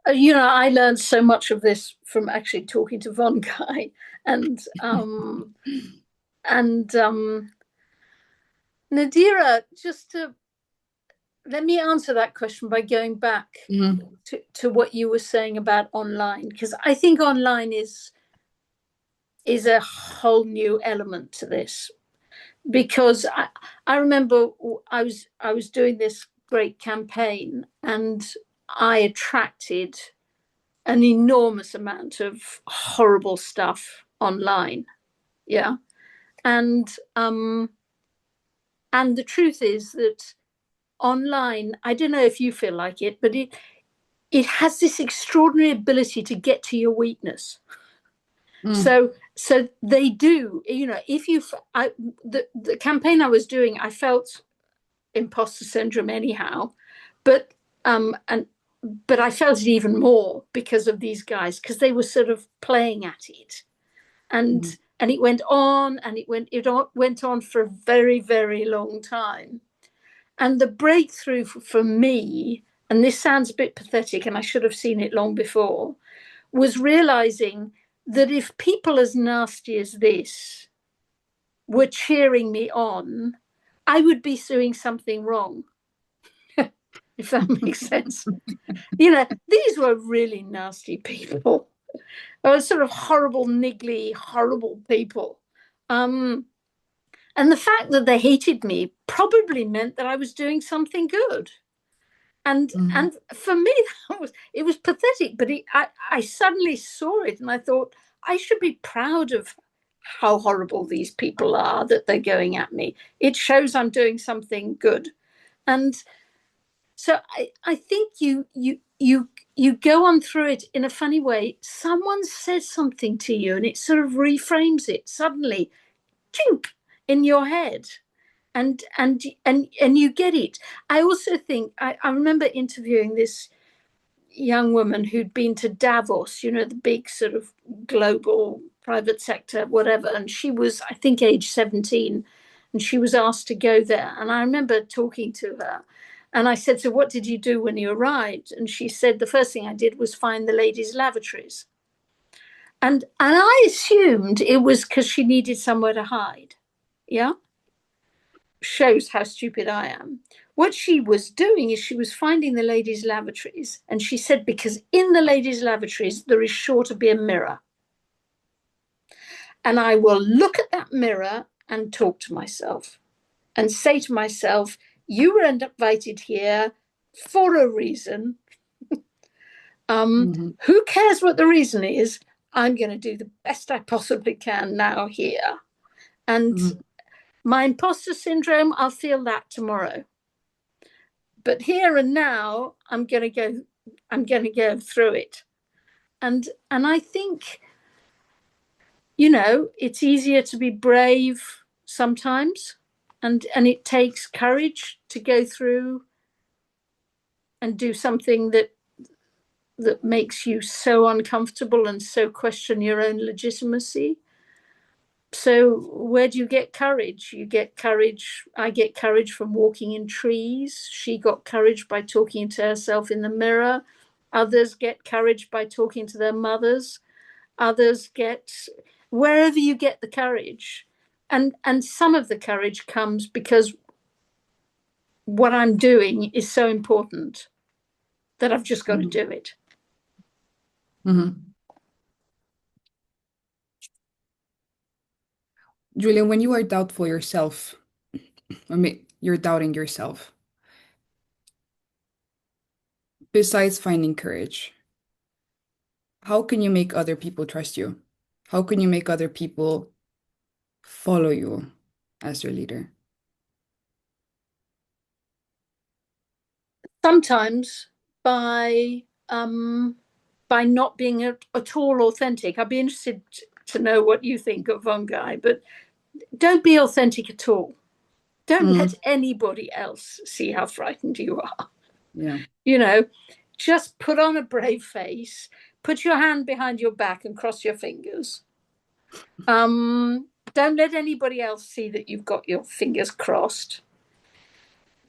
I learned so much of this from actually talking to Vongai, and and Nadira. Just to let me answer that question by going back Mhm. to what you were saying about online, because I think online is a whole new element to this. Because I remember I was doing this great campaign, and I attracted an enormous amount of horrible stuff online. Yeah. And and the truth is that online, I don't know if you feel like it, but it has this extraordinary ability to get to your weakness. Mm. So they do, if the campaign I was doing, I felt imposter syndrome anyhow, but and but I felt it even more because of these guys, because they were sort of playing at it, Mhm. and it went on, and it went on for a very, very long time. And the breakthrough for me, and this sounds a bit pathetic, and I should have seen it long before, was realizing that if people as nasty as this were cheering me on, I would be doing something wrong, if that makes sense. These were really nasty people. They were sort of horrible, niggly, horrible people. Um, and the fact that they hated me probably meant that I was doing something good. And Mhm. and for me, it was pathetic, but I suddenly saw it, and I thought I should be proud of how horrible these people are, that they're going at me. It shows I'm doing something good. And so I think you go on through it in a funny way. Someone says something to you, and it sort of reframes it suddenly, chink, in your head, and you get it. I also think I remember interviewing this young woman who'd been to Davos, the big sort of global private sector, whatever, and she was, I think, age 17, and she was asked to go there. And I remember talking to her, and I said, "So what did you do when you arrived?" And she said, "The first thing I did was find the ladies' lavatories." And I assumed it was because she needed somewhere to hide. Yeah. Shows how stupid I am. What she was doing is she was finding the ladies' lavatories, and she said, because in the ladies' lavatories there is sure to be a mirror, and I will look at that mirror and talk to myself and say to myself, "You were invited here for a reason. Mhm. Who cares what the reason is? I'm going to do the best I possibly can now here." And Mhm. my imposter syndrome, I'll feel that tomorrow. But here and now, I'm going to go through it. And I think, it's easier to be brave sometimes, and it takes courage to go through and do something that makes you so uncomfortable and so question your own legitimacy. So where do you get courage? You get courage. I get courage from walking in trees. She got courage by talking to herself in the mirror. Others get courage by talking to their mothers. Others get wherever you get the courage. And some of the courage comes because what I'm doing is so important that I've just got to Mhm. do it. Mhm. Julian, when you are doubtful yourself, you're doubting yourself, besides finding courage, how can you make other people trust you? How can you make other people follow you as your leader? Sometimes by by not being at all authentic. I'd be interested to know what you think of Vongai, but don't be authentic at all. Don't let Mm. anybody else see how frightened you are. Yeah. You know, just put on a brave face, put your hand behind your back and cross your fingers. Don't let anybody else see that you've got your fingers crossed.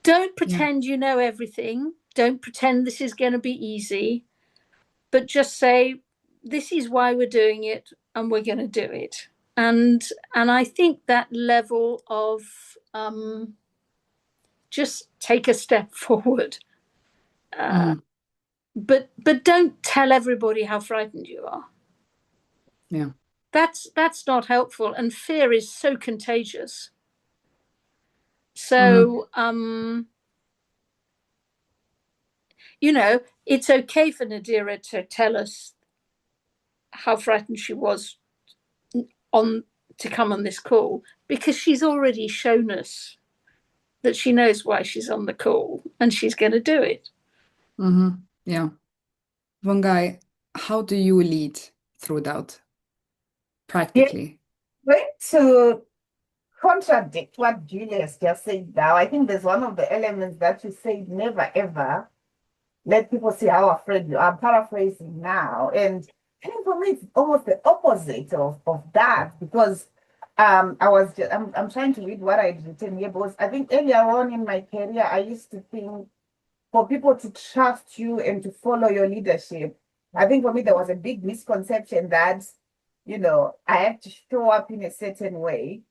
Don't Yeah. pretend you know everything. Don't pretend this is going to be easy, but just say, this is why we're doing it and we're going to do it. And I think that level of just take a step forward. Mm. But don't tell everybody how frightened you are. Yeah. That's not helpful, and fear is so contagious. Mm. So it's okay for Nadira to tell us how frightened she was on to come on this call, because she's already shown us that she knows why she's on the call and she's going to do it. Mm-hmm. Yeah. Vongai, how do you lead through doubt Yeah, practically? going to contradict what Julius just said now, I think there's one of the elements that you said, never ever let people see how afraid you are. I'm paraphrasing now. And I think for me, it's almost the opposite of that, because I'm trying to read what I'd written here, because I think earlier on in my career, I used to think for people to trust you and to follow your leadership. I think for me, there was a big misconception that, I have to show up in a certain way.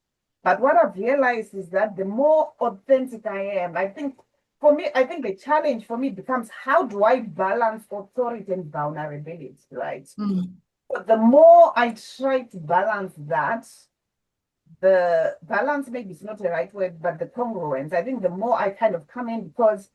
But what I've realized is that the more authentic I am, I think the challenge for me becomes, how do I balance authority and vulnerability, right? Mm. But the more I try to balance that, the balance maybe is not the right word, but the congruence, I think the more I kind of come in, because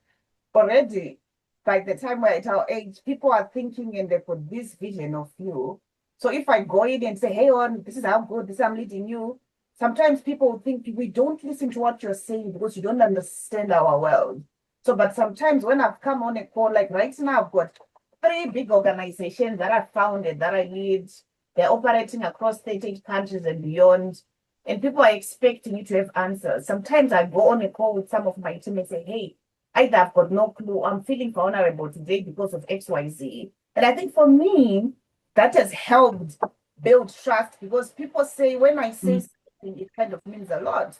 already by the time we're at our age, people are thinking and they've got this vision of you. So if I go in and say, hey, on, this is how good, this is I'm leading you, sometimes people will think we don't listen to what you're saying because you don't understand our world. So, but sometimes when I've come on a call, like right now, I've got three big organizations that I founded, that I lead. They're operating across 30 countries and beyond. And people are expecting you to have answers. Sometimes I go on a call with some of my team and say, hey, either I've got no clue, I'm feeling vulnerable today because of XYZ. And I think for me, that has helped build trust, because people say, when I say Mm. something, it kind of means a lot.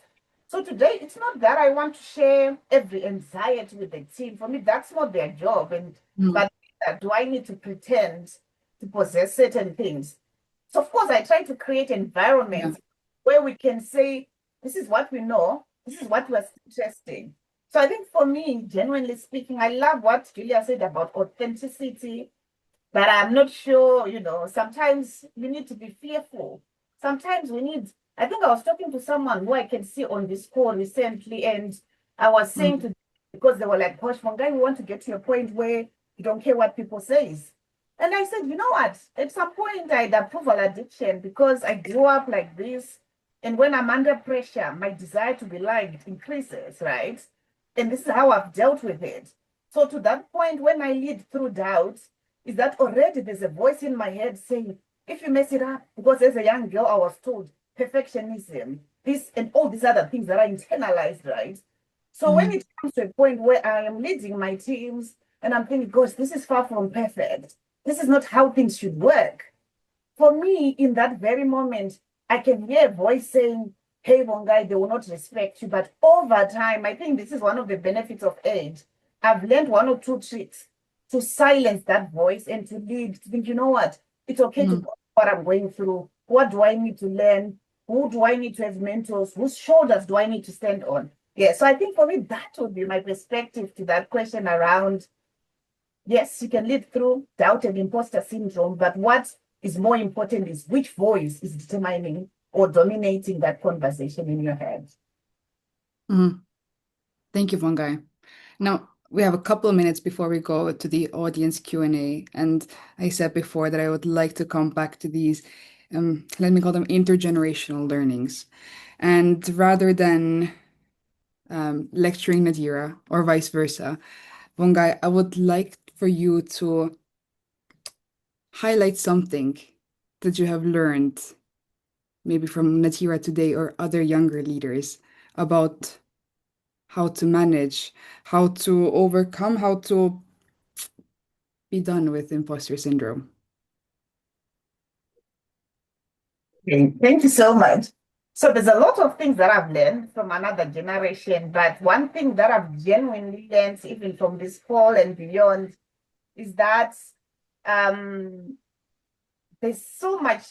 So today, it's not that I want to share every anxiety with the team. For me, that's not their job. Mm. But do I need to pretend to possess certain things? So of course, I try to create Yeah. environments where we can say, this is what we know, this is what we're testing. So I think for me, genuinely speaking, I love what Julia said about authenticity, but I'm not sure, sometimes you need to be fearful. Sometimes I think I was talking to someone who I can see on this call recently, and I was saying Mm. to, because they were like, gosh, Vongai, we want to get to a point where you don't care what people say. And I said, you know what? At some point, I had approval addiction, because I grew up like this. And when I'm under pressure, my desire to be liked increases, right? And this is how I've dealt with it. So to that point, when I lead through doubt, is that already there's a voice in my head saying, if you mess it up, because as a young girl, I was told perfectionism, this and all these other things that are internalized, right? So when Mm. it comes to a point where I am leading my teams and I'm thinking, gosh, this is far from perfect. This is not how things should work. For me, in that very moment, I can hear a voice saying, hey, Vongai, they will not respect you. But over time, I think this is one of the benefits of age. I've learned one or two tricks to silence that voice and to lead, to think, you know what? It's okay to Mm. go what I'm going through. What do I need to learn? Who do I need to have mentors? Whose shoulders do I need to stand on? Yeah, so I think for me, that would be my perspective to that question around, yes, you can live through doubt and imposter syndrome, but what is more important is which voice is determining or dominating that conversation in your head. Mm. Thank you, Vongai. Now, we have a couple of minutes before we go to the audience Q&A, and I said before that I would like to come back to these, let me call them intergenerational learnings. And rather than lecturing Nadira or vice versa, Vongai, I would like for you to highlight something that you have learned, maybe from Nadira today or other younger leaders, about how to manage, how to overcome, how to be done with imposter syndrome. Okay, thank you so much. So there's a lot of things that I've learned from another generation, but one thing that I've genuinely learned, even from this call and beyond, is that there's so much,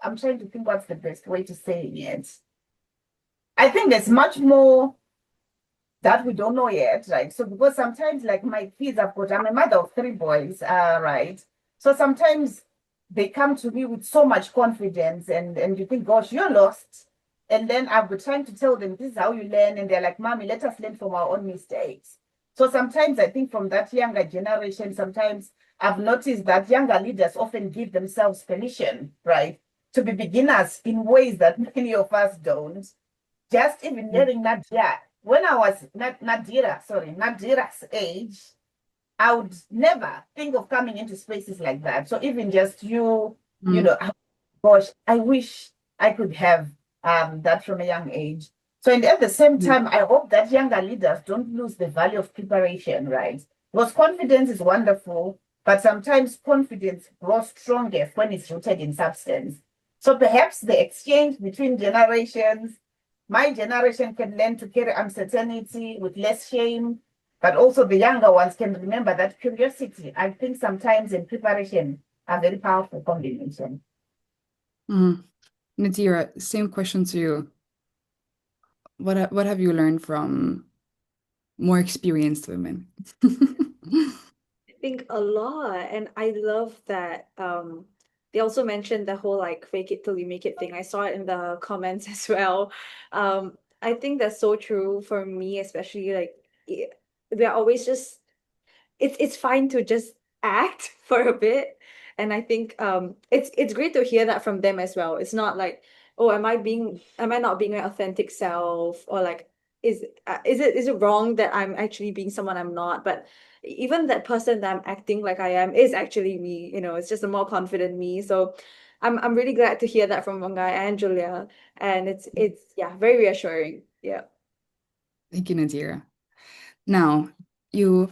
I'm trying to think what's the best way to say it. I think there's much more that we don't know yet, right? So because sometimes, like my kids, I'm a mother of 3 boys, right? So sometimes they come to me with so much confidence, and you think, gosh, you're lost. And then I've been trying to tell them this is how you learn, and they're like, Mommy, let us learn from our own mistakes. So sometimes I think from that younger generation, sometimes I've noticed that younger leaders often give themselves permission, right, to be beginners in ways that many of us don't. Just even hearing Nadira, when I was Nadira's age, I would never think of coming into spaces like that. So even just you know, gosh, I wish I could have that from a young age. So, and at the same time, I hope that younger leaders don't lose the value of preparation, right? Because confidence is wonderful, but sometimes confidence grows strongest when it's rooted in substance. So perhaps the exchange between generations, my generation can learn to carry uncertainty with less shame, but also the younger ones can remember that curiosity, I think sometimes in preparation, are very powerful combination. Nadira, same question to you. What have you learned from more experienced women? I think a lot, and I love that they also mentioned the whole like fake it till you make it thing. I saw it in the comments as well. I think that's so true for me, especially like we're always just it's fine to just act for a bit. And I think it's great to hear that from them as well. It's not like, oh, am I not being my authentic self, or like is it wrong that I'm actually being someone I'm not? But even that person that I'm acting like I am is actually me, it's just a more confident me. So I'm really glad to hear that from Vongai and Julia. And it's yeah, very reassuring. Yeah. Thank you, Nadira. Now, you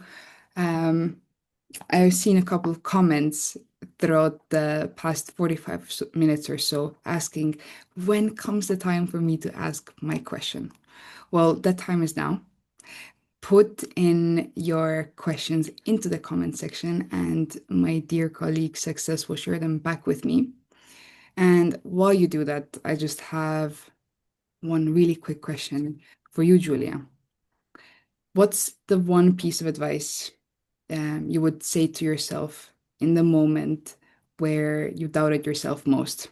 I've seen a couple of comments throughout the past 45 minutes or so asking, when comes the time for me to ask my question? Well, that time is now. Put in your questions into the comment section, and my dear colleague Success will share them back with me. And while you do that, I just have one really quick question for you, Julia. What's the one piece of advice you would say to yourself in the moment where you doubted yourself most?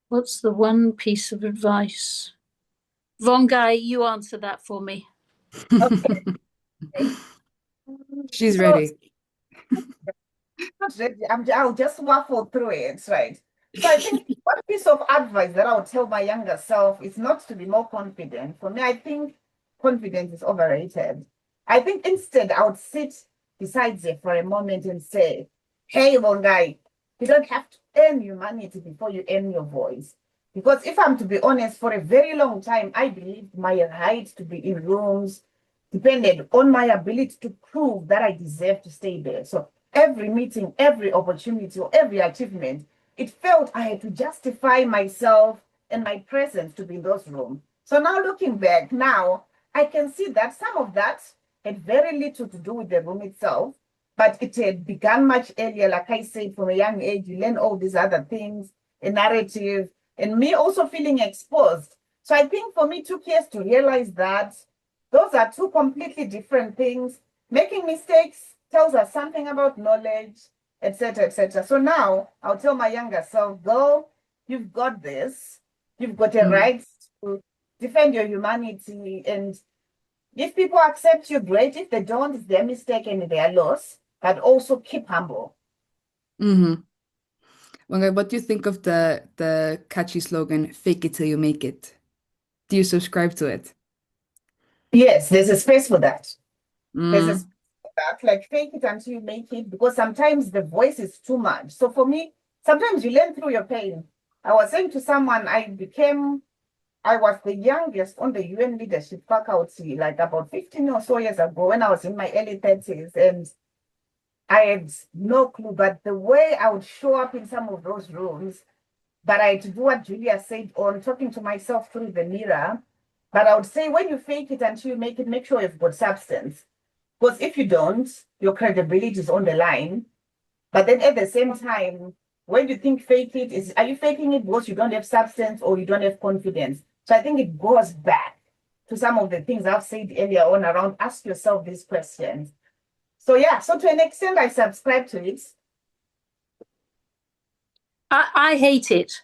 What's the one piece of advice? Vongai, you answer that for me. Okay. She's So, ready. not ready. I'll just waffle through it, right? So I think one piece of advice that I would tell my younger self is not to be more confident. For me, I think confidence is overrated. I think instead I would sit beside her for a moment and say, hey, Vongai, you don't have to earn humanity before you earn your voice. Because if I'm to be honest, for a very long time, I believed my right to be in rooms depended on my ability to prove that I deserve to stay there. So every meeting, every opportunity, or every achievement, it felt I had to justify myself and my presence to be in those rooms. So now looking back, now I can see that some of that had very little to do with the room itself, but it had begun much earlier. Like I said, from a young age, you learn all these other things, a narrative, and me also feeling exposed. So I think for me, it took years to realize that those are two completely different things. Making mistakes tells us something about knowledge, etc., etc. So now I'll tell my younger self, girl, you've got this. You've got a right to defend your humanity. And if people accept you, great. If they don't, it's their mistake and their loss. But also keep humble. Mm-hmm. Well, what do you think of the catchy slogan, fake it till you make it? Do you subscribe to it? Yes, there's a space for that. There's a Mm. space for that, like fake it until you make it, because sometimes the voice is too much. So for me, sometimes you learn through your pain. I was saying to someone, I was the youngest on the UN leadership faculty, like about 15 or so years ago when I was in my early 30s. And I had no clue. But the way I would show up in some of those rooms, but I had to do what Julia said on talking to myself through the mirror. But I would say, when you fake it until you make it, make sure you've got substance. Because if you don't, your credibility is on the line. But then at the same time, when you think fake it, are you faking it because you don't have substance or you don't have confidence? So I think it goes back to some of the things I've said earlier on around ask yourself these questions. So yeah, so to an extent, I subscribe to it. I hate it.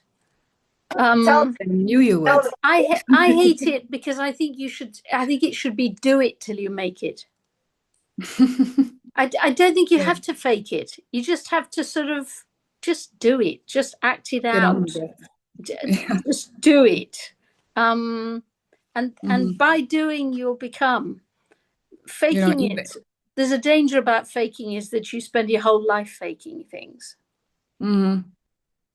Tell I knew you would. I hate it because I think it should be do it till you make it. I don't think you have to fake it. You just have to sort of just do it. Just act it Get on out. with it. Just do it. And by doing, you'll become. Faking it. There's a danger about faking is that you spend your whole life faking things.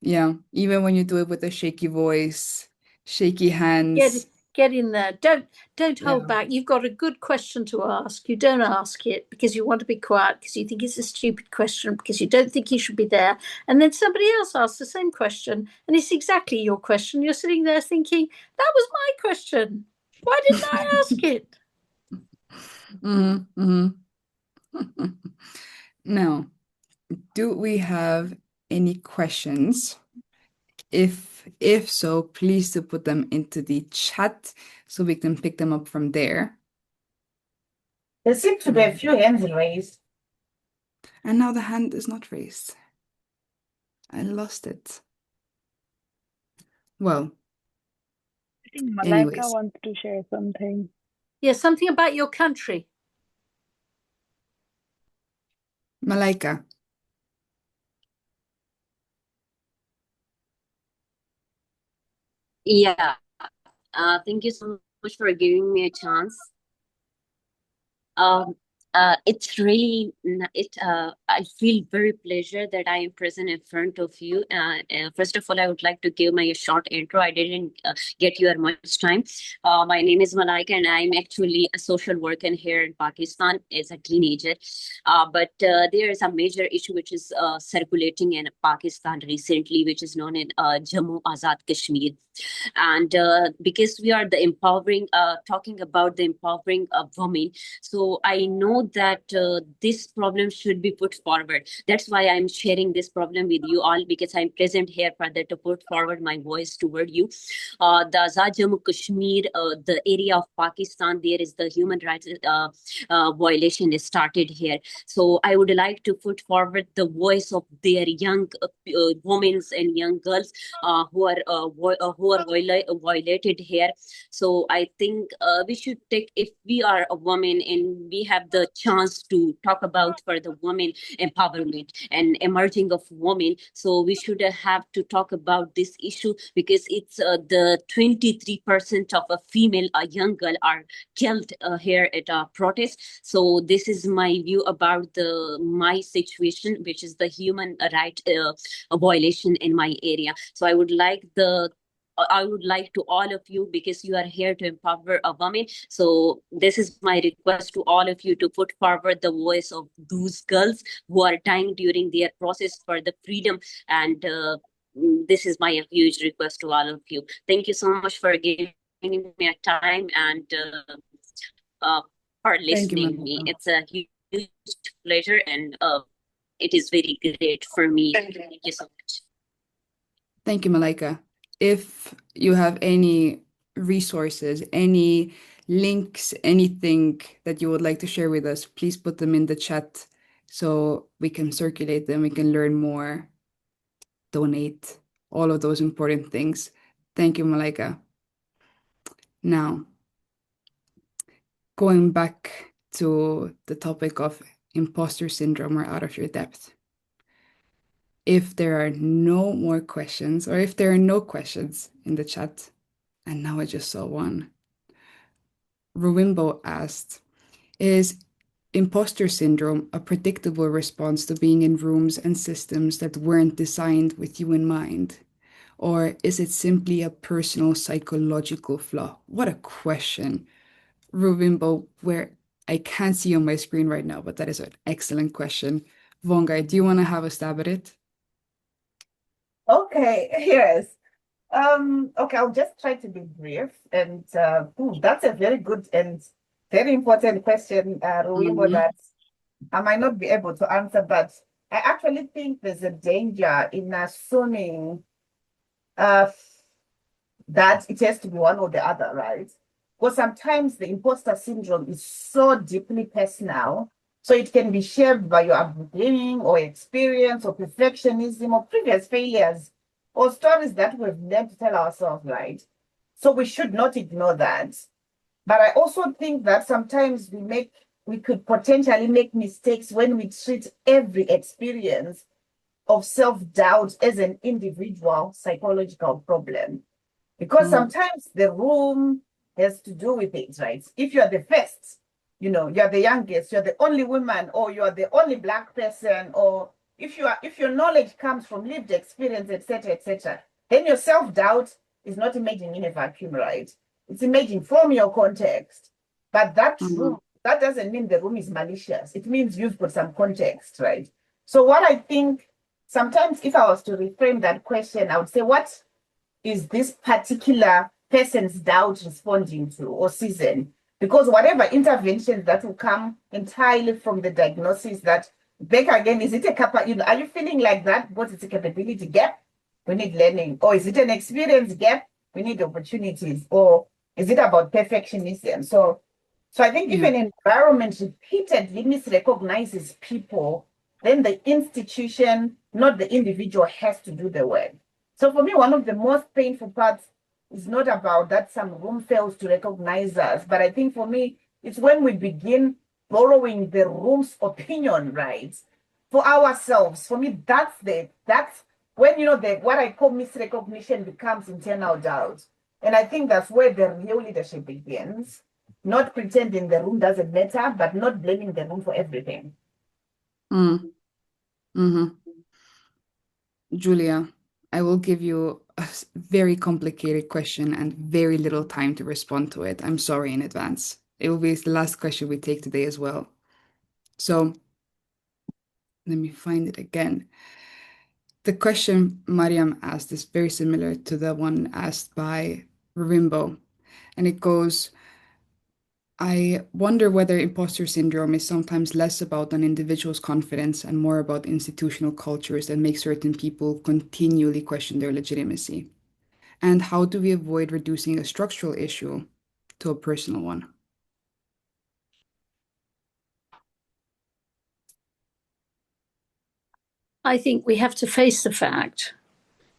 Yeah, even when you do it with a shaky voice, shaky hands. Get in there. Don't hold back. You've got a good question to ask. You don't ask it because you want to be quiet, because you think it's a stupid question, because you don't think you should be there. And then somebody else asks the same question and it's exactly your question. You're sitting there thinking, that was my question. Why didn't I ask it? Now, do we have any questions? If so, please do put them into the chat so we can pick them up from there. There seem to be a few hands raised. And now the hand is not raised. I lost it. Well, I think Malaika anyways. wants to share something. Yeah, something about your country. Malaika. Yeah, thank you so much for giving me a chance. It's really I feel very pleasure that I am present in front of you. First of all, I would like to give my short intro. I didn't get your much time. My name is Malaika, and I'm actually a social worker here in Pakistan as a teenager. But there is a major issue which is circulating in Pakistan recently, which is known as Jammu Azad Kashmir. And because we are the empowering, talking about the empowering of women, so I know that this problem should be put forward. That's why I'm sharing this problem with you all, because I'm present here further to put forward my voice toward you. The Azad Jammu Kashmir, the area of Pakistan, there is the human rights violation is started here. So I would like to put forward the voice of their young women and young girls who are violated here. So I think we should take, if we are a woman and we have the chance to talk about for the women empowerment and emerging of women, so we should have to talk about this issue, because it's the 23% of a female, a young girl, are killed here at a protest. So this is my view about my situation, which is the human right violation in my area. So I would like to all of you, because you are here to empower a woman. So this is my request to all of you to put forward the voice of those girls who are dying during their process for the freedom. And this is my huge request to all of you. Thank you so much for giving me a time and for listening me. It's a huge pleasure, and it is very great for me. Thank you so much. Thank you, Malaika. If you have any resources, any links, anything that you would like to share with us, please put them in the chat so we can circulate them, we can learn more, donate, all of those important things. Thank you, Malaika. Now, going back to the topic of imposter syndrome or out of your depth. If there are no more questions, or if there are no questions in the chat, and now I just saw one. Ruwimbo asked, is imposter syndrome a predictable response to being in rooms and systems that weren't designed with you in mind? Or is it simply a personal psychological flaw? What a question. Ruwimbo, where I can't see on my screen right now, but that is an excellent question. Vongai, do you want to have a stab at it? Okay, yes. Okay, I'll just try to be brief. And that's a very good and very important question, Ruimbo, Mhm. that I might not be able to answer, but I actually think there's a danger in assuming uh, that it has to be one or the other, right? Because sometimes the imposter syndrome is so deeply personal, so it can be shared by your upbringing or experience or perfectionism or previous failures or stories that we've learned to tell ourselves, right? So we should not ignore that. But I also think that sometimes we could potentially make mistakes when we treat every experience of self-doubt as an individual psychological problem. Because sometimes the room has to do with it, right? If you're the first, you're the youngest, you're the only woman, or you're the only Black person, or if your knowledge comes from lived experience, etc., then your self-doubt is not emerging in a vacuum, right? It's emerging from your context. But that doesn't mean the room is malicious. It means you've got some context, right? So what I think sometimes if I was to reframe that question, I would say, what is this particular person's doubt responding to or season? Because whatever interventions that will come entirely from the diagnosis that back again, is it are you feeling like that? What is a capability gap? We need learning. Or is it an experience gap? We need opportunities. Or is it about perfectionism? So I think if an environment repeatedly misrecognizes people, then the institution, not the individual, has to do the work. So for me, one of the most painful parts is not about that some room fails to recognize us, but I think for me, it's when we begin borrowing the room's opinion rights for ourselves. For me, that's when the what I call misrecognition becomes internal doubt. And I think that's where the real leadership begins. Not pretending the room doesn't matter, but not blaming the room for everything. Mm-hmm. Julia, I will give you a very complicated question and very little time to respond to it. I'm sorry in advance. It will be the last question we take today as well. So let me find it again. The question Mariam asked is very similar to the one asked by Rimbo. And it goes, I wonder whether imposter syndrome is sometimes less about an individual's confidence and more about institutional cultures that make certain people continually question their legitimacy. And how do we avoid reducing a structural issue to a personal one? I think we have to face the fact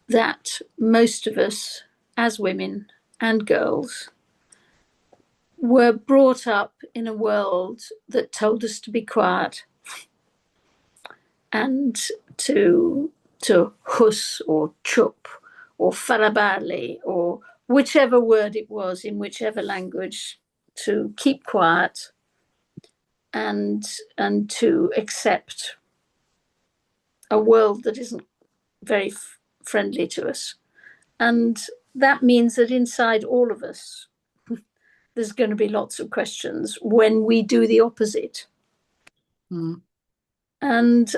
that most of us, as women and girls, were brought up in a world that told us to be quiet and to hus or chup or farabali or whichever word it was in whichever language, to keep quiet and to accept a world that isn't very friendly to us. And that means that inside all of us, there's going to be lots of questions when we do the opposite. And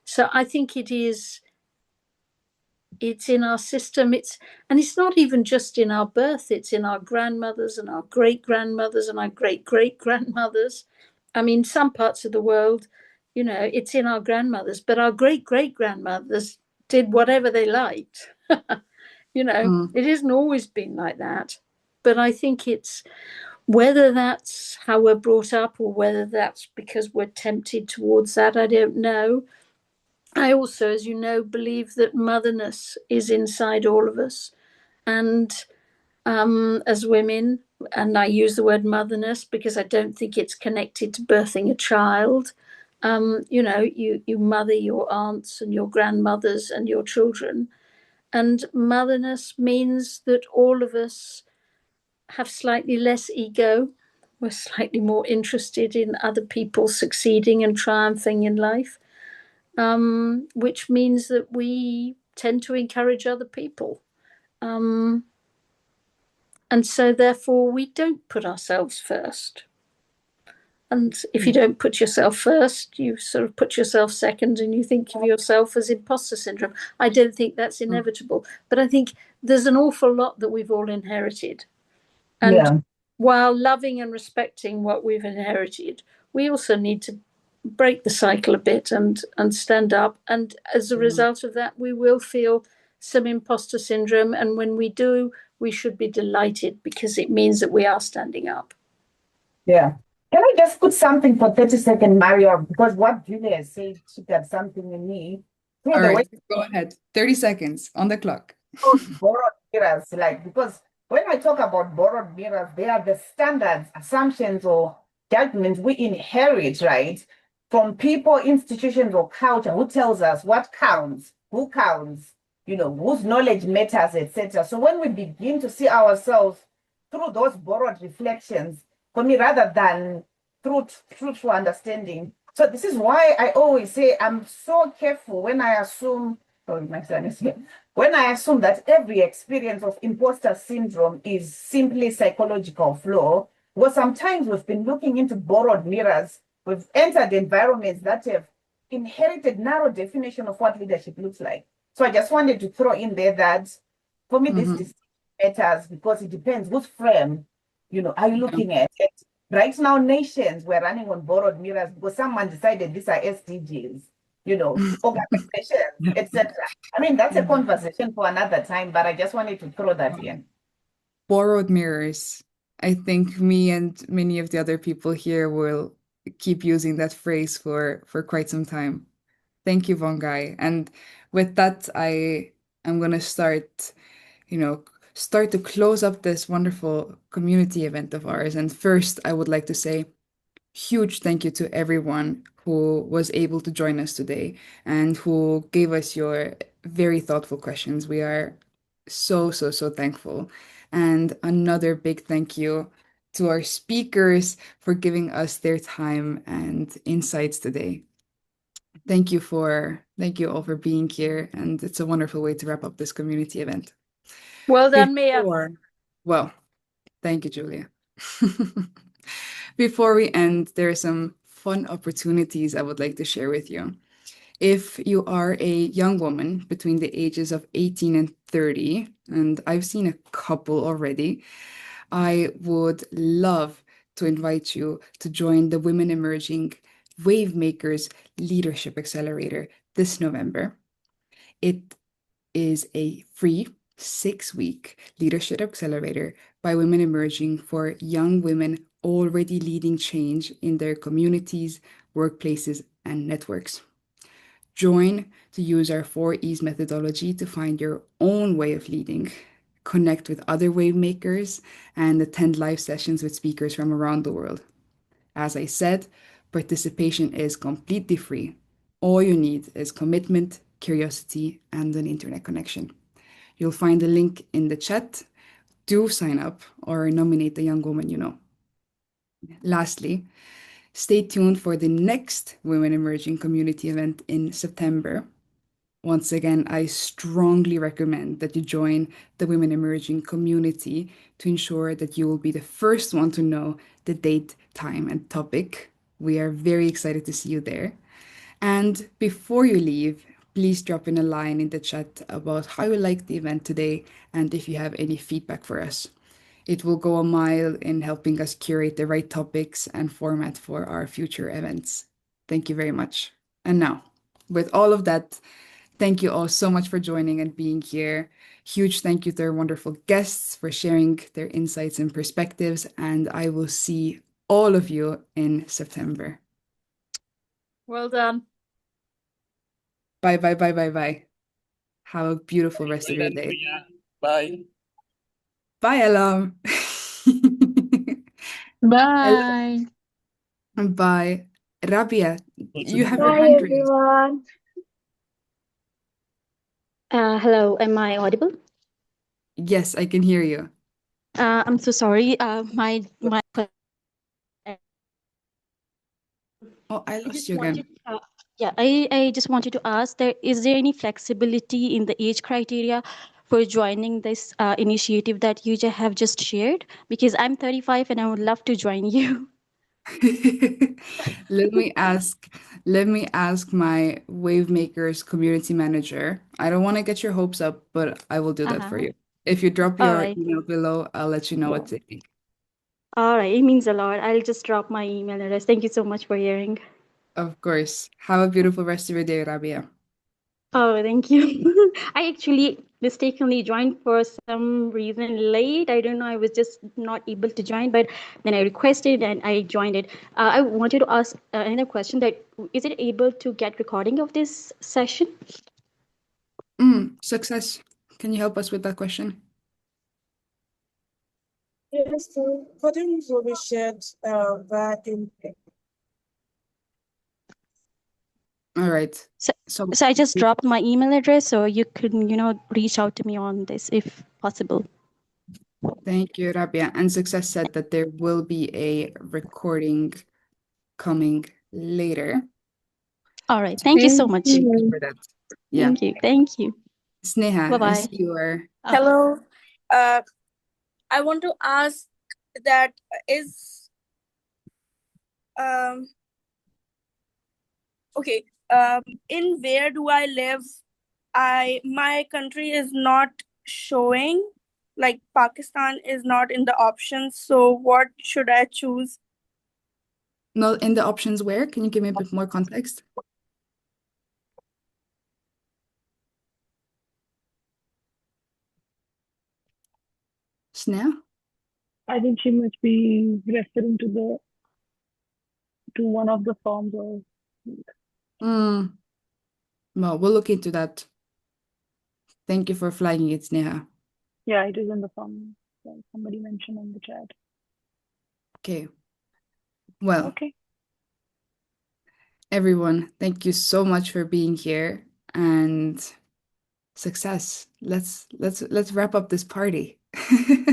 so I think it's in our system. It's not even just in our birth. It's in our grandmothers and our great-grandmothers and our great-great-grandmothers. I mean, some parts of the world, it's in our grandmothers, but our great-great-grandmothers did whatever they liked. It hasn't always been like that. But I think it's whether that's how we're brought up or whether that's because we're tempted towards that, I don't know. I also, as you know, believe that motherness is inside all of us. And as women, and I use the word motherness because I don't think it's connected to birthing a child. You mother your aunts and your grandmothers and your children. And motherness means that all of us have slightly less ego. We're slightly more interested in other people succeeding and triumphing in life, which means that we tend to encourage other people. And so therefore we don't put ourselves first. And if you don't put yourself first, you sort of put yourself second and you think of yourself as imposter syndrome. I don't think that's inevitable, but I think there's an awful lot that we've all inherited. And while loving and respecting what we've inherited, we also need to break the cycle a bit and stand up. And as a result of that, we will feel some imposter syndrome. And when we do, we should be delighted because it means that we are standing up. Yeah. Can I just put something for 30 seconds, Mario? Because what Julia said, she got something in me. All right, go ahead. 30 seconds on the clock. Borrowed mirrors, like, because when I talk about borrowed mirrors, they are the standards, assumptions, or judgments we inherit, right? From people, institutions, or culture who tells us what counts, who counts, whose knowledge matters, etc. So when we begin to see ourselves through those borrowed reflections, for me, rather than through truthful understanding. So this is why I always say I'm so careful when I assume, my son is here, when I assume that every experience of imposter syndrome is simply psychological flaw, because sometimes we've been looking into borrowed mirrors, we've entered environments that have inherited narrow definition of what leadership looks like. So I just wanted to throw in there that for me, this distinction matters because it depends whose frame, are you looking at it? Right now, nations were running on borrowed mirrors because someone decided these are SDGs, organizations, etc. I mean, that's a conversation for another time, but I just wanted to throw that in. Borrowed mirrors. I think me and many of the other people here will keep using that phrase for quite some time. Thank you, Vongai. And with that, I'm gonna start to close up this wonderful community event of ours. And first, I would like to say huge thank you to everyone who was able to join us today and who gave us your very thoughtful questions. We are so, so, so thankful. And another big thank you to our speakers for giving us their time and insights today. Thank you all for being here, and it's a wonderful way to wrap up this community event. Well done, Mia. Well, thank you, Julia. Before we end, there are some fun opportunities I would like to share with you. If you are a young woman between the ages of 18 and 30, and I've seen a couple already, I would love to invite you to join the Women Emerging Wave Makers Leadership Accelerator this November. It is a free 6-week leadership accelerator by Women Emerging for young women already leading change in their communities, workplaces, and networks. Join to use our 4E's methodology to find your own way of leading, connect with other wave makers, and attend live sessions with speakers from around the world. As I said, participation is completely free. All you need is commitment, curiosity, and an internet connection. You'll find the link in the chat. Do sign up or nominate the young woman you know. Lastly, stay tuned for the next Women Emerging community event in September. Once again, I strongly recommend that you join the Women Emerging community to ensure that you will be the first one to know the date, time, and topic. We are very excited to see you there. And before you leave, please drop in a line in the chat about how you liked the event today and if you have any feedback for us. It will go a mile in helping us curate the right topics and format for our future events. Thank you very much. And now, with all of that, thank you all so much for joining and being here. Huge thank you to our wonderful guests for sharing their insights and perspectives, and I will see all of you in September. Well done. Bye, bye, bye, bye, bye. Have a beautiful rest of your day. Bye. Bye, Alam. Bye. Bye. Rabia, you have your Bye, hand raised. everyone. Hello, am I audible? Yes, I can hear you. I'm so sorry. My Oh, I I lost just you again. wanted, I just wanted to ask, is there any flexibility in the age criteria for joining this initiative that you have just shared? Because I'm 35 and I would love to join you. Let me ask my Wavemakers community manager. I don't want to get your hopes up, but I will do that for Uh-huh. you. If you drop All your right. email below, I'll let you know what they think. All right. It means a lot. I'll just drop my email address. Thank you so much for hearing. Of course. Have a beautiful rest of your day, Rabia. Oh, thank you. I actually mistakenly joined for some reason late. I don't know. I was just not able to join, but then I requested and I joined it. I wanted to ask another question: that is it able to get recording of this session? Success. Can you help us with that question? Yes, so according to what we shared back in. All right. So I just dropped my email address, so you can, reach out to me on this if possible. Thank you, Rabia. And Success said that there will be a recording coming later. All right. Thank you so much. Thank you for that. Yeah. Thank you. Thank you. Sneha, I Bye-bye. see you are. Hello. I want to ask that is okay. In where do I live? My country is not showing, like Pakistan is not in the options. So what should I choose? No, in the options where? Can you give me a bit more context? Sneha? I think she must be referring to one of the forms of. Well, we'll look into that. Thank you for flagging it, Sneha. Yeah, it is in the form that somebody mentioned in the chat. Okay. Well, Okay. everyone, thank you so much for being here and success. Let's wrap up this party.